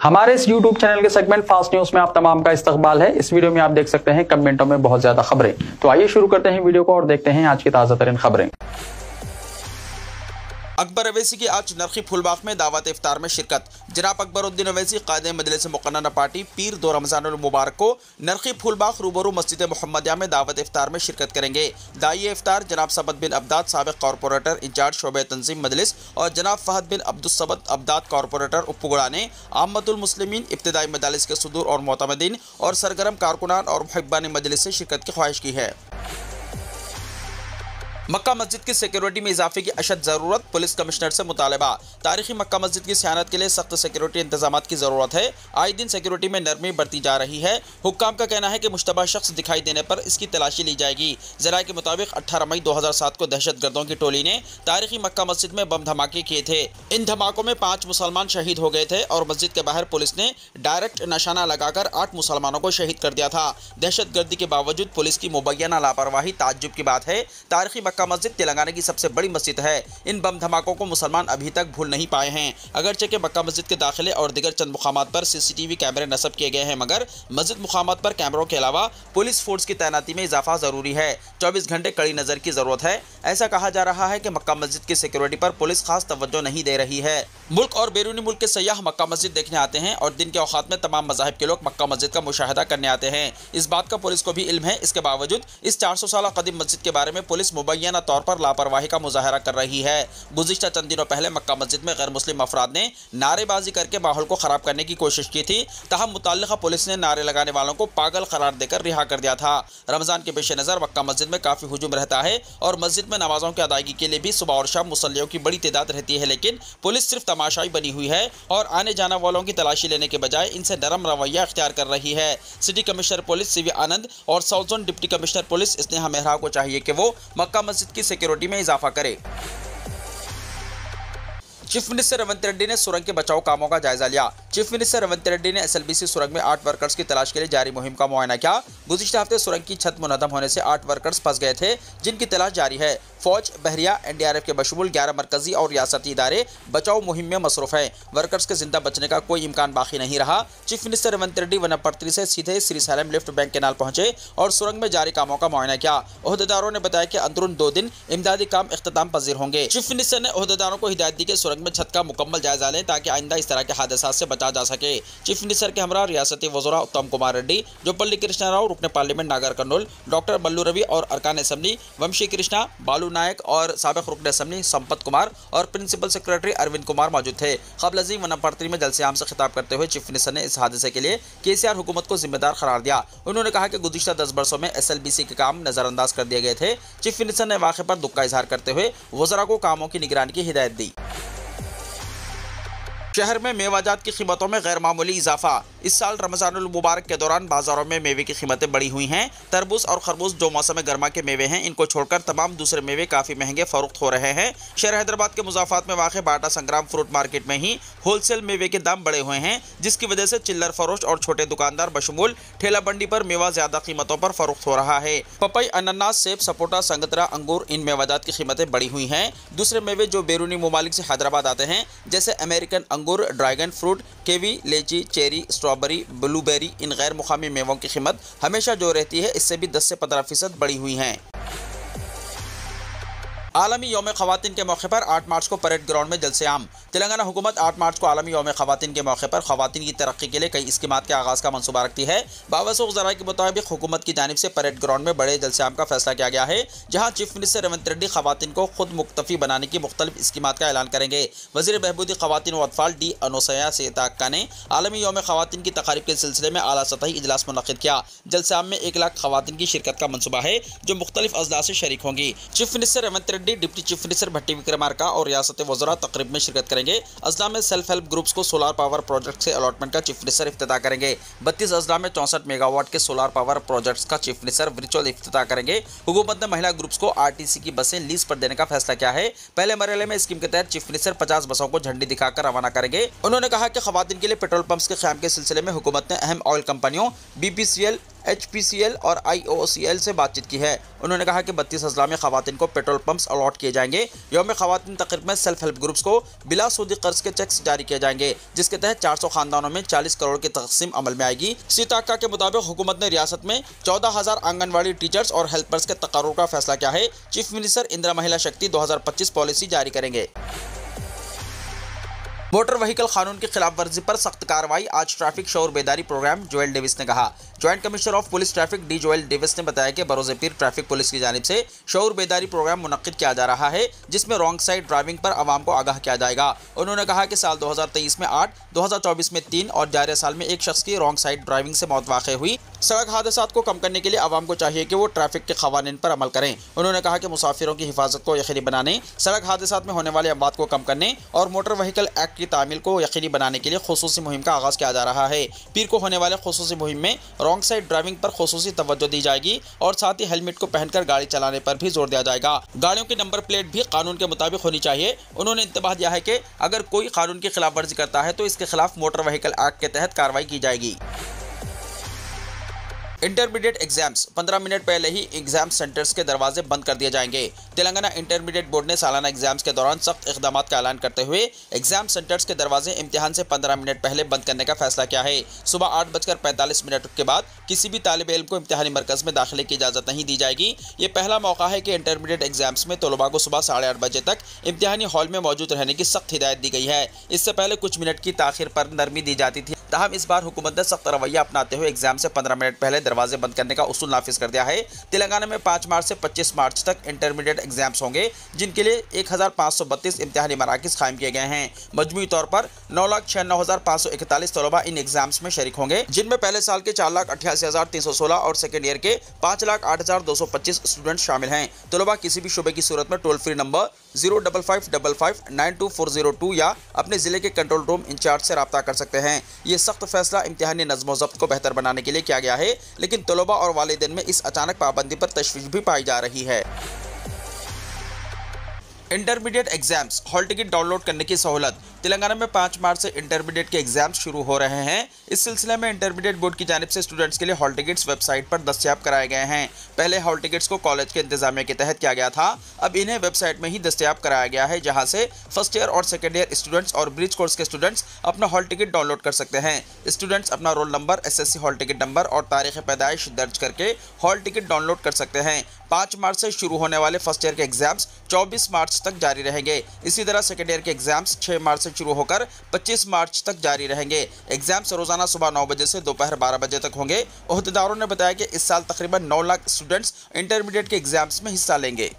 हमारे इस YouTube channel के सेगमेंट फास्ट न्यूज में आप तमाम का इस्तकबाल है। इस वीडियो में आप देख सकते हैं कमेंटों में बहुत ज्यादा खबरें। तो आइए शुरू करते हैं वीडियो को और देखते हैं आज की ताजा तरीन खबरें। अकबर अवैसी की आज नरखी फुलबाग में दावत इफ्तार में शिरकत। जनाब अकबरुद्दीन अवैसी कायदे मजलिस मुक़न्नना पार्टी पीर 2 रमज़ानुल मुबारक को नरखी फुलबाग रूबरू मस्जिद मुहम्मदिया में दावत इफ्तार में शिरकत करेंगे। दाई इफ्तार जनाब सबत बिन अब्दाद साबिक़ कॉरपोरेटर इंचार्ज शोबे तंजीम मजलिस और जनाब फ़हद बिन अब्दुस्सबत अब्दाद कॉरपोरेटर उपुगड़ा ने आम्मतुल मुस्लिमीन, इब्तिदाई मदालिस के सुदूर और मोतमदीन और सरगरम कारकुनान और मुहिब्बान मजलिस से शिरकत की ख्वाहिश की है। मक्का मस्जिद की सिक्योरिटी में इजाफे की अशद ज़रूरत, पुलिस कमिश्नर से मुतालबा। तारीखी मक्का मस्जिद की सियानत के लिए सख्त सिक्योरिटी इंतजामात की ज़रूरत है। आए दिन सिक्योरिटी में नरमी बढ़ती जा रही है। हुक्काम का कहना है कि मुश्तबा शख्स दिखाई देने पर इसकी तलाशी ली जाएगी। ज़राए के मुताबिक 18 मई 2007 को दहशतगर्दों की टोली ने तारीखी मक्का मस्जिद में बम धमाके किए थे। इन धमाकों में 5 मुसलमान शहीद हो गए थे और मस्जिद के बाहर पुलिस ने डायरेक्ट निशाना लगाकर 8 मुसलमानों को शहीद कर दिया था। दहशतगर्दी के बावजूद पुलिस की मुबैना लापरवाही ताज्जुब की बात है। तारीखी मक्का मस्जिद तेलंगाना की सबसे बड़ी मस्जिद है। इन बम धमाकों को मुसलमान अभी तक भूल नहीं पाए हैं। अगरचे के मक्का मस्जिद के दाखिले और दिगर चंद मुकामात पर CCTV कैमरे नस्ब किए गए हैं, मगर मस्जिद मुकामात पर कैमरों के अलावा पुलिस फोर्स की तैनाती में इजाफा जरूरी है। 24 घंटे कड़ी नजर की जरूरत है। ऐसा कहा जा रहा है कि मक्का मस्जिद की सिक्योरिटी पर पुलिस खास तवज्जो नहीं दे रही है। मुल्क और बैरूनी मुल्क के सयाह मक्का मस्जिद देखने आते हैं और दिन के औकात में तमाम मज़ाहिब के लोग मक्का मस्जिद का मुशाहिदा करने आते हैं। इस बात का पुलिस को भी इल्म है। इसके बावजूद इस 400 साल कदीम मस्जिद के बारे में पुलिस मुबैना तौर पर लापरवाही का मुजाहरा कर रही है। गुज़िश्ता चंद दिनों पहले मक्का मस्जिद में गैर मुस्लिम अफराद ने नारेबाजी करके माहौल को खराब करने की कोशिश की थी। तहम मुताल्लिक़ा पुलिस ने नारे लगाने वालों को पागल करार देकर रिहा कर दिया था। रमजान के पेश नज़र मक्का मस्जिद में काफ़ी हुजूम रहता है और मस्जिद में नमाजों की अदायगी के लिए भी सुबह और शाम मुसल्लियों की बड़ी तादाद रहती है, लेकिन पुलिस सिर्फ तमाशाई बनी हुई है और आने जाने वालों की तलाशी लेने के बजाय इनसे नरम रवैया अख्तियार कर रही है। सिटी कमिश्नर पुलिस CV आनंद और south zone deputy commissioner police Sneha Mehra को चाहिए कि वो मक्का मस्जिद की सिक्योरिटी में इजाफा करे। चीफ मिनिस्टर रेवंत रेड्डी ने सुरंग के बचाव कामों का जायजा लिया। चीफ मिनिस्टर रेवंत रेड्डी ने SLBC सुरंग में 8 वर्कर्स की तलाश के लिए जारी मुहिम का मुआयना किया। गुज़िश्ता हफ्ते सुरंग की छत मुनहदम होने से 8 वर्कर्स फंस गए थे, जिनकी तलाश जारी है। फौज, बहरिया, NDRF के बशमूल 11 मरकजी और रियासती इदारे बचाव मुहिम में मसरूफ हैं। वर्कर्स के जिंदा बचने का कोई इम्कान बाकी नहीं रहा। चीफ मिनिस्टर रेवंत रेड्डी वनपर्ती से सीधे श्रीशैलम लिफ्ट बैंक कैनाल पहुंचे और सुरंग में जारी कामों का मुआयना किया। ओहदेदारों ने बताया कि अंदरून 2 दिन इमदादी काम इख्तिताम पजीर होंगे। चीफ मिनिस्टर ने ओहदेदारों को हिदायत दी कि सुरंग में छत का मुकम्मल जायजा लें ताकि आइंदा इस तरह के हादसात से बचा जा सके। चीफ मिनिस्टर के हमरा रियासती वज़रा उत्तम कुमार रेड्डी, जोपल्ली कृष्णा राव, रुकने पार्लियामेंट नागर कर्नूल, डॉक्टर बल्लू रवि और अरकान असेंबली वंशी कृष्णा, बालू नायक और साबिक़ रुकन असेंबली संपत कुमार और प्रिंसिपल सेक्रेटरी अरविंद कुमार मौजूद थे। क़ब्ल अज़ीम वनपर्ती में जलसे-आम से खिताब करते हुए चीफ मिनिस्टर ने इस हादसे के लिए KCR हुकूमत को जिम्मेदार करार दिया। उन्होंने कहा कि गुज़िश्ता 10 बरसों में SLBC के काम नज़रअंदाज कर दिए गए थे। चीफ मिनिस्टर ने वाक़े पर दुख का इजहार करते हुए वज़रा को कामों की निगरानी की हिदायत दी। शहर में मेवाजात की कीमतों में गैर मामूली इजाफा। इस साल रमज़ानुल मुबारक के दौरान बाजारों में मेवे की कीमतें बढ़ी हुई हैं। तरबूज और खरबूज जो मौसम गर्मा के मेवे हैं, इनको छोड़कर तमाम दूसरे मेवे काफ़ी महंगे फरोख्त हो रहे हैं। शहर हैदराबाद के मुज़ाफ़ात में वाक़ बाटा संग्राम फ्रूट मार्केट में ही होलसेल मेवे के दाम बढ़े हुए हैं, जिसकी वजह से चिल्लर फरोश और छोटे दुकानदार बशमूल ठेला बंडी पर मेवा ज़्यादा कीमतों पर फरोख्त हो रहा है। पपई, अनानास, सेब, सपोटा, संगतरा, अंगूर, इन मेवाजात की कीमतें बढ़ी हुई हैं। दूसरे मेवे जो बैरूनी ममालिक से हैदराबाद आते हैं, जैसे अमेरिकन अंगूर, ड्रैगन फ्रूट, केवी, लीची, चेरी, स्ट्रॉबेरी, ब्लूबेरी, इन गैर मुकामी मेवों की कीमत हमेशा जो रहती है, इससे भी 10 से 15% बढ़ी हुई हैं। आलमी यौम ख़वातीन के मौके पर 8 मार्च को परेड ग्राउंड में जलसे-आम। तेलंगाना हुकूमत 8 मार्च को आलमी यौम ख़वातीन के मौके पर ख़वातीन की तरक्की के लिए कई स्कीमात के आगाज़ का मंसूबा रखती है। बावसूख ज़राए के मुताबिक हुकूमत की जानिब से परेड ग्राउंड में बड़े जलसे-आम का फैसला किया गया है, जहाँ चीफ मिनिस्टर रेवंत रेड्डी ख़वातीन को खुद मुक्तफ़ी बनाने की मुख्तलिफ स्कीमात का ऐलान करेंगे। वज़ीर बहबूदी ख़वातीन व अतफ़ाल D अनुसैया सेताक्का ने आलमी यौम ख़वातीन की तक़रीब के सिलसिले में आला सतही इजलास मुनक़्क़िद किया। जलसे-आम में 1 लाख ख़वातीन की शिरकत का मंसूबा है, जो मुख्तलिफ अज़ला से शरीक होंगी। Chief minister Revanth Reddy, deputy chief minister Bhatti Vikramarka और रियासत वज़रा तक़रीब में शिरकत करेंगे। अज़ला में सेल्फ हेल्प ग्रुप्स को सोलार पावर प्रोजेक्ट से अलॉटमेंट का चीफ मिनिस्टर इफ्तिताह करेंगे। 32 अज़ला में 64 मेगावाट के सोलार पावर प्रोजेक्ट्स का चीफ मिनिस्टर वर्चुअल इफ्तिताह करेंगे। हुकूमत ने महिला ग्रुप्स को RTC की बसें लीज पर देने का फैसला किया है। पहले मरहले में स्कीम के तहत चीफ मिनिस्टर 50 बसों को झंडी दिखाकर रवाना करेंगे। उन्होंने कहा कि ख़वातीन के लिए पेट्रोल पंप्स के क़याम के सिलसिले में हुकूमत ने अहम ऑयल कंपनियों BPCL, HPCL और IOCL से बातचीत की है। उन्होंने कहा कि 32 अजला में खवातीन को पेट्रोल पंप्स अलॉट किए जाएंगे। यौम खवातीन तकरीब में सेल्फ हेल्प ग्रुप्स को बिला सूदी कर्ज के चेक्स जारी किए जाएंगे, जिसके तहत 400 खानदानों में 40 करोड़ की तकसीम अमल में आएगी। सीताक्का के मुताबिक हुकूमत ने रियासत में 14,000 आंगनवाड़ी टीचर्स और हेल्पर्स के तकर्रुर का फैसला किया है। चीफ मिनिस्टर इंदिरा महिला शक्ति 2025 पॉलिसी जारी करेंगे। मोटर व्हीकल कानून की खिलाफ वर्जी पर सख्त कार्रवाई, आज ट्रैफिक शऊर बेदारी प्रोग्राम, जोएल डेविस ने कहा। Joint commissioner of police traffic D Joel Davies ने बताया कि बरोज़ पीर ट्रैफिक पुलिस की जानिब से शऊर बेदारी प्रोग्राम मुनक्किद किया जा रहा है, जिसमें रॉन्ग साइड ड्राइविंग पर आवाम को आगाह किया जाएगा। उन्होंने कहा कि साल 2023 में 8, 2024 में 3 और जारी साल में एक शख्स की रॉन्ग साइड ड्राइविंग से मौत वाक़ई हुई। सड़क हादसात को कम करने के लिए आवाम को चाहिए कि वो ट्रैफिक के क़वानीन पर अमल करें। उन्होंने कहा कि मुसाफिरों की हिफाजत को यकीनी बनाने, सड़क हादसात में होने वाले अमवात को कम करने और मोटर व्हीकल एक्ट की तामील को यकीनी बनाने के लिए खुसूसी मुहिम का आगाज़ किया जा रहा है। पीर को होने वाले खुसूसी मुहिम में रॉन्ग साइड ड्राइविंग पर खुसूसी तवज्जो दी जाएगी और साथ ही हेलमेट को पहनकर गाड़ी चलाने पर भी जोर दिया जाएगा। गाड़ियों की नंबर प्लेट भी कानून के मुताबिक होनी चाहिए। उन्होंने इंतबाह दिया है कि अगर कोई कानून की खिलाफ वर्जी करता है तो इसके खिलाफ मोटर व्हीकल एक्ट के तहत कार्रवाई की जाएगी। इंटरमीडिएट एग्जाम्स, 15 मिनट पहले ही एग्जाम सेंटर्स के दरवाजे बंद कर दिए जाएंगे। तेलंगाना इंटरमीडिएट बोर्ड ने सालाना एग्जाम्स के दौरान सख्त इक़दामात का ऐलान करते हुए एग्जाम सेंटर्स के दरवाजे इम्तिहान से 15 मिनट पहले बंद करने का फैसला किया है। सुबह 8:45 के बाद किसी भी तालिब इल्म को इम्तिहानी मरकज़ में दाखिले की इजाज़त नहीं दी जाएगी। ये पहला मौका है कि इंटरमीडिएट एग्जाम्स में तलबा को सुबह 8:30 बजे तक इम्तिहानी हॉल में मौजूद रहने की सख्त हिदायत दी गई है। इससे पहले कुछ मिनट की ताख़ीर पर नरमी दी जाती थी, ताहम इस बार हुकूमत ने सख्त रवैया अपनाते हुए एग्जाम से 15 मिनट पहले दरवाजे बंद करने का उसूल नाफिज कर दिया है। तेलंगाना में 5 मार्च से 25 मार्च तक इंटरमीडिएट एग्जाम्स होंगे, जिनके लिए 1532 इम्तिहानी मराकिज़ कायम किए गए हैं। मजमूई तौर पर 9,96,541 तलबा इन एग्जाम्स में शरीक होंगे, जिनमें पहले साल के 4,88,316 और सेकेंड ईयर के 5,08,225 स्टूडेंट शामिल हैं। तलबा किसी भी शुबे की सूरत में टोल फ्री नंबर 05555924002 या अपने ज़िले के कंट्रोल रूम इंचार्ज से रब्ता कर सकते हैं। ये सख्त फैसला इम्तिहानी नज़्म व ज़ब्त को बेहतर बनाने के लिए किया गया है, लेकिन तलबा और वालिदैन में इस अचानक पाबंदी पर तशवीश भी पाई जा रही है। Intermediate exams, hall ticket download करने की सहूलत। तेलंगाना में 5 मार्च से इंटरमीडिएट के एग्जाम्स शुरू हो रहे हैं। इस सिलसिले में इंटरमीडिएट बोर्ड की जानिब से स्टूडेंट्स के लिए हॉल टिकट्स वेबसाइट पर दस्तयाब कराए गए हैं। पहले हॉल टिकट्स को कॉलेज के इंतजामिया के तहत किया गया था, अब इन्हें वेबसाइट में ही दस्तयाब कराया गया है, जहां से फर्स्ट ईयर और सेकेंड ईयर स्टूडेंट्स और ब्रिज कोर्स के स्टूडेंट्स अपना हॉल टिकट डाउनलोड कर सकते हैं। स्टूडेंट्स अपना roll number, SSC hall ticket number और तारीख पैदाइश दर्ज करके हॉल टिकट डाउनलोड कर सकते हैं। 5 मार्च से शुरू होने वाले फर्स्ट ईयर के एग्जाम्स 24 मार्च तक जारी रहेंगे। इसी तरह सेकेंड ईयर के एग्जाम्स 6 मार्च से शुरू होकर 25 मार्च तक जारी रहेंगे। एग्जाम्स रोजाना सुबह 9 बजे से दोपहर 12 बजे तक होंगे। ओहदेदारों ने बताया कि इस साल तकरीबन 9 लाख स्टूडेंट्स इंटरमीडिएट के एग्जाम्स में हिस्सा लेंगे।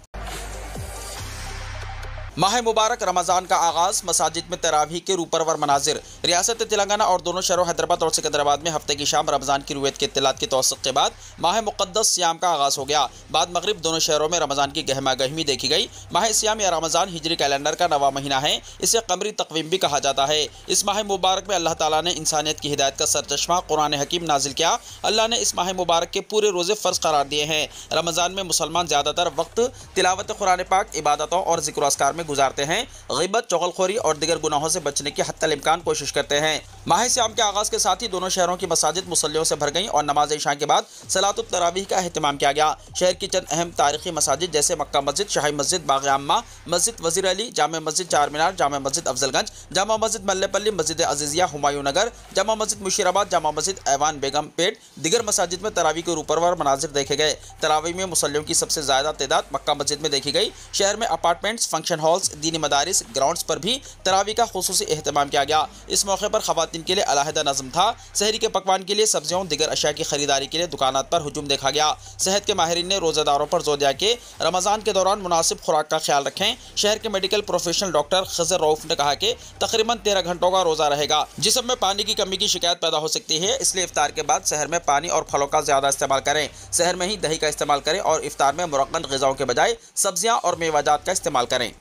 माह मुबारक रमज़ान का आगाज़, मसाजिद में तरावी के रूपरवर मनाजिर। रियासत तेलंगाना और दोनों शहरों हैदराबाद और सिकंदराबाद में हफ्ते की शाम रमज़ान की रुयत के इत्तलात की तौसीक़ के बाद माह मुक़द्दस सियाम का आगाज़ हो गया। बाद मगरिब दोनों शहरों में रमज़ान की गहमा गहमी देखी गई। माह सियाम या रमज़ान हिजरी कैलेंडर का 9वां महीना है। इसे कमरी तक़वीम भी कहा जाता है। इस माह मुबारक में अल्लाह ताला ने इंसानियत की हिदायत का सरचश्मा कुरान हकीम नाजिल किया। अल्लाह ने इस माह मुबारक के पूरे रोज़े फ़र्ज़ करार दिए हैं। रमज़ान में मुसलमान ज़्यादातर वक्त तिलावत कुरान पाक, इबादतों और ज़िक्र अस्कार में गुजारते हैं। ग़ीबत, चुगलखोरी और दिगर गुनाहों से बचने की हत्तल इम्कान कोशिश करते हैं। माह सियाम के आगाज़ के साथ ही दोनों शहरों की मसाजिद मुसल्लियों से भर गईं और नमाज इशा के बाद सलातुत तरावीह का अहतमाम किया गया। शहर की चंद अहम तारीखी मसाजिद जैसे मक्का मस्जिद, शाही मस्जिद बाग़ आम्मा, मस्जिद वज़ीर अली, जामा मस्जिद चार मीनार, जामा मस्जिद अफजलगंज, जामा मस्जिद मल्लेपल्ली, मस्जिद अज़ीज़िया हुमायूं नगर, जामा मस्जिद मुशीराबाद, जामा मस्जिद ऐवान बेगम पेट, दिगर मसाजिद में तरावी के रूपरवर मनाजिर देखे गए। तरावी में मुसल्लियों की सबसे ज़्यादा तादाद मक्का मस्जिद में देखी गई। शहर में अपार्टमेंट्स, फंक्शन हॉल्स, दीनी मदारिस, ग्राउंड्स पर भी तरावी का खुसूसी एहतमाम किया गया। इस मौके पर ख़वातीन के लिए अलहदा नज़म था। सहरी के पकवान के लिए सब्जियों, दिगर अशिया की खरीदारी के लिए दुकानात पर हुजूम देखा गया। सेहत के माहिरीन ने रोज़ेदारों पर जोर दिया कि रमज़ान के दौरान मुनासिब खुराक का ख्याल रखें। शहर के मेडिकल प्रोफेशनल डॉक्टर खज़र रऊफ़ ने कहा कि तकरीबन 13 घंटों का रोज़ा रहेगा, जिसम में पानी की कमी की शिकायत पैदा हो सकती है। इसलिए इफ्तार के बाद शहर में पानी और फलों का ज़्यादा इस्तेमाल करें। शहर में ही दही का इस्तेमाल करें और इफ्तार में मुरक्कन ग़िज़ाओं के बजाय सब्जियाँ और मेवाजात का इस्तेमाल करें।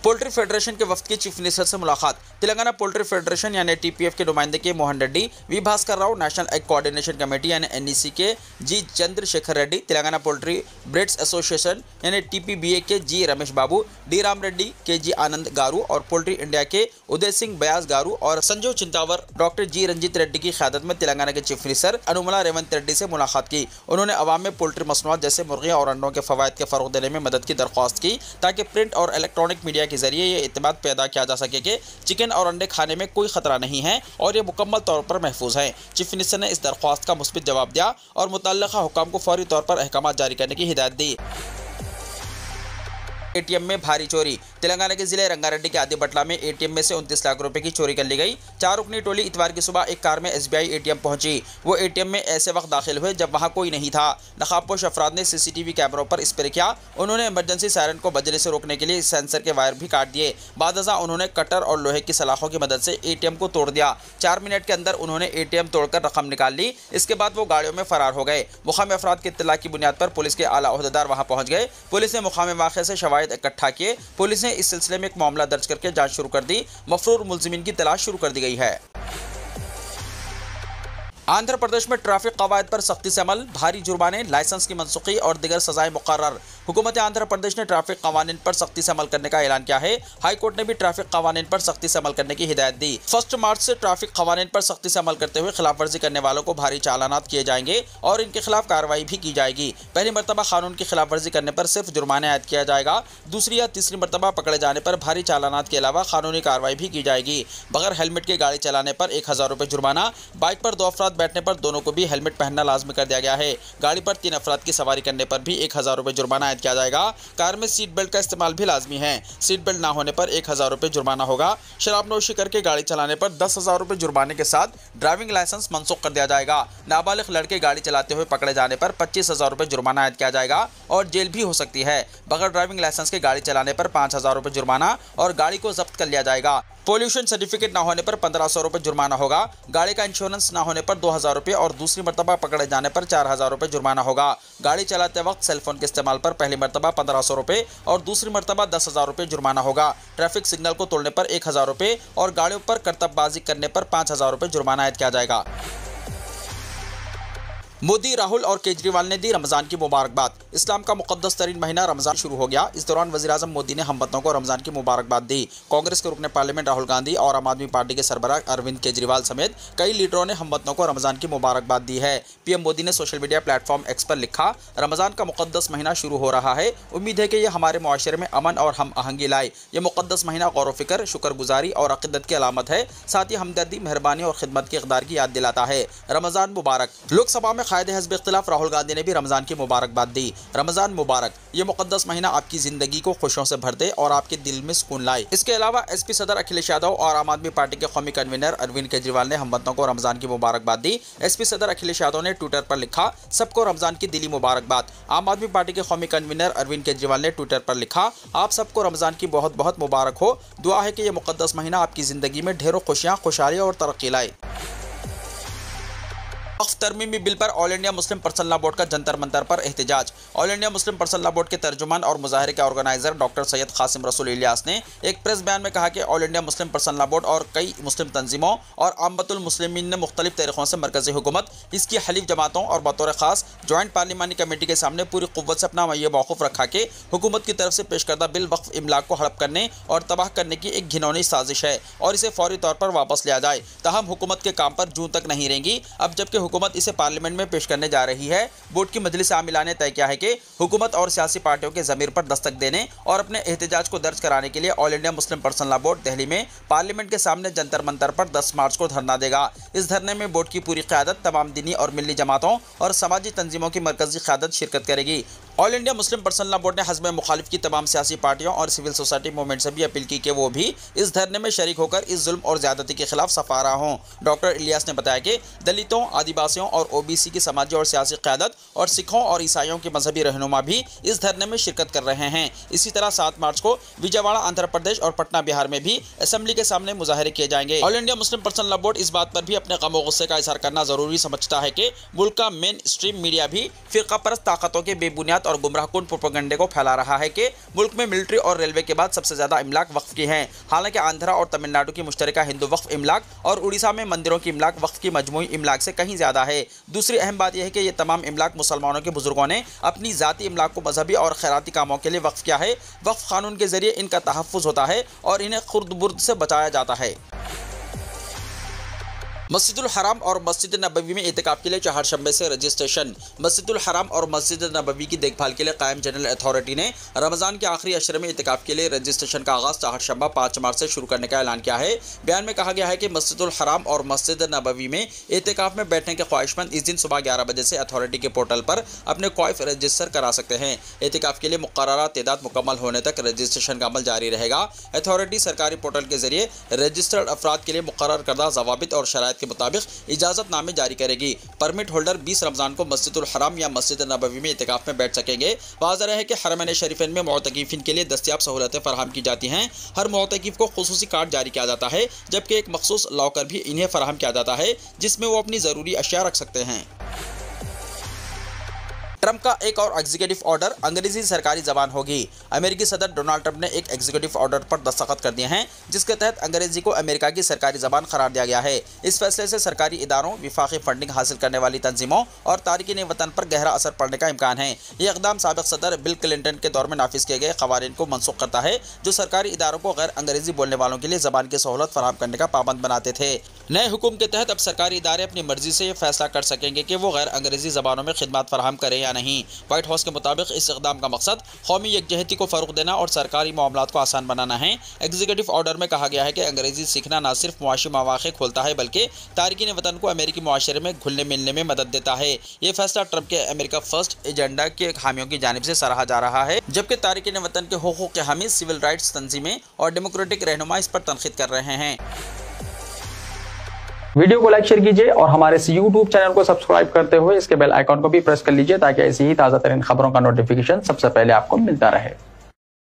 पोल्ट्री फेडरेशन के वफ्द की चीफ मिनिस्टर से मुलाकात। तेलंगाना पोल्ट्री फेडरेशन यानी टीपीएफ के नुमाइंदे K Mohan Reddy, V Bhaskar Rao, national egg coordination committee यानी एनईसी के G Chandrashekar Reddy, Telangana poultry breeders association यानी टीपीबीए के G Ramesh Babu, D Ram Reddy, K G आनंद गारू और पोल्ट्री इंडिया के उदय सिंह बयास गारू और संजीव चिंतावर, डॉक्टर जी रंजीत रेड्डी की क़यादत में तेलंगाना के चीफ मिनिस्टर अनुमला रेवंत रेड्डी से मुलाकात की। उन्होंने अवाम में पोल्ट्री मसनूआत जैसे मुर्गियाँ और अंडों के फ़वाइद के फ़रोग़ देने में मदद की दरख्वास्त की, ताकि प्रिंट और इलेक्ट्रॉनिक मीडिया के जरिए ये इत्मीनान पैदा किया जा सके कि चिकन और अंडे खाने में कोई खतरा नहीं है और ये मुकम्मल तौर पर महफूज है। चीफ मिनिस्टर ने इस दरख्वास्त का मुस्बित जवाब दिया और मुतल्लिक़ा हुक्काम को फौरी तौर पर अहकाम जारी करने की हिदायत दी। एटीएम में भारी चोरी। तेलंगाना के जिले रंगारेड्डी के आदिबटला में एटीएम में से 29 लाख रुपए की चोरी कर ली गई। 4 रुकनी टोली इतवार की सुबह एक कार में एसबीआई एटीएम पहुंची। वो एटीएम में ऐसे वक्त दाखिल हुए जब वहां कोई नहीं था। नकाबपोश अफराद ने सीसीटीवी कैमरों पर स्प्रे किया। उन्होंने इमरजेंसी सायरन को बजने से रोकने के लिए सेंसर के वायर भी काट दिए। बादअज़ा उन्होंने कटर और लोहे की सलाखों की मदद से एटीएम को तोड़ दिया। 4 मिनट के अंदर उन्होंने एटीएम तोड़कर रकम निकाल ली। इसके बाद वो गाड़ियों में फरार हो गए। मुकामी अफराद की इत्तला की बुनियाद पर पुलिस के आला ओहदेदार वहां पहुंच गए। पुलिस ने मुकामी वाक़े से शवाहिद इकट्ठा किए। पुलिस ने इस सिलसिले में एक मामला दर्ज करके जांच शुरू कर दी। मफरूर मुलजिमीन की तलाश शुरू कर दी गई है। आंध्र प्रदेश में ट्रैफिक कवायद पर सख्ती से अमल, भारी जुर्माने, लाइसेंस की मनसूखी और दिगर सजाएं मुकर्रर। हुकूमत आंध्र प्रदेश ने ट्रैफिक कवानीन पर सख्ती से अमल करने का ऐलान किया है। हाई कोर्ट ने भी ट्रैफिक कवानीन पर सख्ती से अमल करने की हिदायत दी। 1 मार्च से ट्रैफिक कवानीन पर सख्ती से अमल करते हुए खिलाफ वर्जी करने वालों को भारी चालानात किए जाएंगे और इनके खिलाफ कार्रवाई भी की जाएगी। पहली मरतबा कानून की खिलाफ वर्जी करने पर सिर्फ जुर्माने आयद किया जाएगा। दूसरी या तीसरी मरतबा पकड़े जाने पर भारी चालानात के अलावा कानूनी कार्रवाई भी की जाएगी। बगैर हेलमेट के गाड़ी चलाने पर 1000 रुपये जुर्माना। बाइक पर 2 अफराद बैठने पर दोनों को भी हेलमेट पहनना लाजमी कर दिया गया है। गाड़ी पर 3 अफराद की सवारी करने पर भी 1000 रुपये जुर्माना आयद किया जाएगा। कार में सीट बेल्ट का इस्तेमाल भी लाजमी है। सीट बेल्ट ना होने पर 1000 रुपये जुर्माना होगा। शराब नोशी करके गाड़ी चलाने पर 10,000 रुपये जुर्माने के साथ ड्राइविंग लाइसेंस मनसूख कर दिया जाएगा। नाबालिग लड़के गाड़ी चलाते हुए पकड़े जाने पर 25,000 रुपये जुर्माना आयद किया जाएगा और जेल भी हो सकती है। बगैर ड्राइविंग लाइसेंस के गाड़ी चलाने पर 5,000 रुपये जुर्माना और गाड़ी को जब्त कर लिया जाएगा। पोल्यूशन सर्टिफिकेट ना होने पर 1500 रुपये जुर्माना होगा। गाड़ी का इंश्योरेंस ना होने पर 2000 रुपये और दूसरी मरतबा पकड़े जाने पर 4000 रुपये जुर्माना होगा। गाड़ी चलाते वक्त सेलफोन के इस्तेमाल पर पहली मरतबा 1500 रुपये और दूसरी मरतबा 10,000 रुपये जुर्माना होगा। ट्रैफिक सिग्नल को तोड़ने पर 1000 रुपये और गाड़ियों पर करतबबाजी करने पर 5000 रुपये जुर्माना आयद किया जाएगा। मोदी, राहुल और केजरीवाल ने दी रमज़ान की मुबारकबाद। इस्लाम का मुक़द्दस तरीन महीना रमज़ान शुरू हो गया। इस दौरान वज़ीर-ए-आज़म मोदी ने हमवतनों को रमज़ान की मुबारकबाद दी। कांग्रेस के रुकने पार्लियामेंट राहुल गांधी और आम आदमी पार्टी के सरबराह अरविंद केजरीवाल समेत कई लीडरों ने हमवतनों को रमज़ान की मुबारकबाद दी है। पीएम मोदी ने सोशल मीडिया प्लेटफॉर्म एक्स पर लिखा, रमज़ान का मुक़द्दस महीना शुरू हो रहा है। उम्मीद है कि यह हमारे मुआशरे में अमन और हम आहंगी लाए। यह मुक़द्दस महीना गौर व फिक्र, शुक्रगुजारी और अक़ीदत की अलामत है। साथ ही हमदर्दी, मेहरबानी और खिदमत की इक़दार की याद दिलाता है। रमज़ान मुबारक। लोकसभा में क़ायदे हिज़्ब इख्तिलाफ राहुल गांधी ने भी रमज़ान की मुबारकबाद दी। रमज़ान मुबारक। ये मुक़द्दस महीना आपकी ज़िंदगी को खुशियों से भर दे और आपके दिल में सुकून लाए। इसके अलावा एसपी सदर अखिलेश यादव और आम आदमी पार्टी के कौमी कन्वीनर अरविंद केजरीवाल ने हमवतनों को रमज़ान की मुबारकबाद दी। एसपी सदर अखिलेश यादव ने ट्विटर पर लिखा, सबको रमज़ान की दिली मुबारकबाद। आम आदमी पार्टी के कौमी कन्वीनर अरविंद केजरीवाल ने ट्विटर पर लिखा, आप सबको रमज़ान की बहुत बहुत मुबारक हो। दुआ है कि यह मुक़द्दस महीना आपकी ज़िंदगी में ढेरों खुशियाँ, खुशहाली और तरक्की लाए। वक्फ तरमीमी बिल पर all India Muslim personal law board का जंतर मंतर पर एहतजाज। All India Muslim personal law board के तर्जुमान और मुजाहरे के ऑर्गेनाइजर डॉक्टर सैयद कासिम रसूल इलियास ने एक प्रेस बयान में कहा कि all India Muslim personal law board और कई मुस्लिम तंजीमों और आम्मतुल मुस्लिमीन ने मुख्तलिफ तरीक़ों से मरकज़ी हुकूमत, इसकी हलीफ जमातों और बतौर ख़ास जॉइंट पार्लिमानी कमेटी के सामने पूरी क़ुव्वत से अपना ये मौक़िफ़ रखा कि हुकूमत की तरफ से पेश करदा बिल वक्फ इमलाक को हड़प करने और तबाह करने की एक घिनौनी साजिश है और इसे फौरी तौर पर वापस लिया जाए। ताहम हुकूमत के काम पर जून तक नहीं रहेंगी। अब जबकि हुकूमत इसे पार्लियामेंट में पेश करने जा रही है, बोर्ड की मजलिस आमिला ने तय किया है कि हुकूमत और सियासी पार्टियों के ज़मीर पर दस्तक देने और अपने एहतजाज को दर्ज कराने के लिए all India Muslim personal law board Delhi में पार्लियामेंट के सामने जंतर मंतर पर 10 मार्च को धरना देगा। इस धरने में बोर्ड की पूरी क़यादत, तमाम दीनी और मिली जमातों और समाजी तंजीमों की मरकज़ी क़यादत शिरकत करेगी। All India Muslim personal law board ने हज़ब मुखालिफ की तमाम सियासी पार्टियों और सिविल सोसाइटी मूवमेंट से भी अपील की कि वो भी इस धरने में शरीक होकर इस जुल्म और ज़्यादती के खिलाफ सफारा हों। डॉक्टर इलियास ने बताया कि दलितों, आदिवासियों और ओबीसी की समाजी और सियासी क़यादत और सिखों और ईसाइयों के मजहबी रहनुमा भी इस धरने में शिरकत कर रहे हैं। इसी तरह 7 मार्च को विजयवाड़ा आंध्र प्रदेश और पटना बिहार में भी असेंबली के सामने मुजाहरे किए जाएंगे। All India Muslim personal law board इस बात पर भी अपने गम और गुस्से का इज़हार करना ज़रूरी समझता है कि मुल्क का मेन स्ट्रीम मीडिया भी फ़िरका परस्त ताकतों के बेबुनियाद और गुमराहकुन प्रोपेगेंडे को फैला रहा है कि मुल्क में मिलिट्री और रेलवे के बाद सबसे ज्यादा इमलाक वक्फ की हैं। हालांकि आंध्रा और तमिलनाडु की मुश्तरका हिंदू वक्फ इमलाक और उड़ीसा में मंदिरों की इमलाक वक्फ की मजमूई इमलाक से कहीं ज्यादा है। दूसरी अहम बात यह है कि ये तमाम इमलाक मुसलमानों के बुजुर्गों ने अपनी जाती इमलाक को मजहबी और खैराती कामों के लिए वक्फ किया है। वक्फ कानून के जरिए इनका तहफ़्फ़ुज़ होता है और इन्हें खुर्द-बुर्द से बचाया जाता है। मस्जिदुल हराम और मस्जिद नबवी में इतिकाफ के लिए चहारशंबे से रजिस्ट्रेशन। मस्जिदुल हराम और मस्जिद नबवी की देखभाल के लिए कायम जनरल अथॉरिटी ने रमज़ान के आखिरी अशरे में इतिकाफ के लिए रजिस्ट्रेशन का आगाज़ चहारशंबा 5 मार्च से शुरू करने का ऐलान किया है। बयान में कहा गया है कि मस्जिदुल हराम और मस्जिद नबवी में इतिकाफ में बैठने के ख्वाहिशमंद इस दिन सुबह 11 बजे से अथॉरिटी के पोर्टल पर अपने ख्वाहिश रजिस्टर करा सकते हैं। इतिकाफ के लिए मुकर्ररा तादाद मुकम्मल होने तक रजिस्ट्रेशन का अमल जारी रहेगा। अथॉरिटी सरकारी पोर्टल के जरिए रजिस्टर्ड अफराद के लिए मुकर्रर करदा ज़वाबित और शराइत के मुताबिक इजाजतनामे जारी करेगी। परमिट होल्डर 20 रमजान को मस्जिदुल हराम या मस्जिद नबवी में इतिकाफ में बैठ सकेंगे। वाज़ेह है कि हरमैन शरीफैन में मुअतकिफ़ीन के लिए दस्तयाब सहूलतें फराहम की जाती हैं। हर मुअतकिफ़ को खुसूसी कार्ड जारी किया जाता है, जबकि एक मखसूस लॉकर भी इन्हें फराहम किया जाता है जिसमें वो अपनी ज़रूरी अशिया रख सकते हैं। ट्रंप का एक और एग्जीक्यूटिव ऑर्डर, अंग्रेजी सरकारी जबान होगी। अमेरिकी सदर डोनाल्ड ट्रंप ने एक एग्जीक्यूटिव ऑर्डर पर दस्तखत कर दिए हैं जिसके तहत अंग्रेजी को अमेरिका की सरकारी जबान करार दिया गया है। इस फैसले से सरकारी इदारों, विफाकी फंडिंग हासिल करने वाली तंजीमों और तारिकीन वतन पर गहरा असर पड़ने का इम्कान है। ये इक़दाम साबिक़ सदर बिल क्लिंटन के दौर में नाफिज किए गए क़वानीन को मनसूख करता है जो सरकारी इदारों को गैर अंग्रेजी बोलने वालों के लिए जबान की सहूलत फराहम करने का पाबंद बनाते थे। नए हुक्म के तहत अब सरकारी इदारे अपनी मर्जी से यह फैसला कर सकेंगे कि वो गैर अंग्रेजी जबानों में खिदमत फराहम करें या नहीं। व्हाइट हाउस के मुताबिक इस इक़दाम का मकसद कौमी यकजहती को फ़रोग़ देना और सरकारी मामलात को आसान बनाना है। एग्जीक्यूटिव ऑर्डर में कहा गया है कि अंग्रेजी सीखना न सिर्फ मुआशी मौक़े खोलता है बल्कि तारिकीन वतन को अमेरिकी मुआशरे में घुलने मिलने में मदद देता है। ये फैसला ट्रंप के अमेरिका फर्स्ट एजेंडा के हामियों की जानिब से सराहा जा रहा है, जबकि तारिकीन वतन के हुकूक़ के हामी, सिविल राइट्स तंजीमें और डेमोक्रेटिक रहनुमा इस पर तनक़ीद कर रहे हैं। वीडियो को लाइक शेयर कीजिए और हमारे इस YouTube चैनल को सब्सक्राइब करते हुए इसके बेल आइकॉन को भी प्रेस कर लीजिए ताकि ऐसी ही ताज़ा तरीन खबरों का नोटिफिकेशन सबसे पहले आपको मिलता रहे।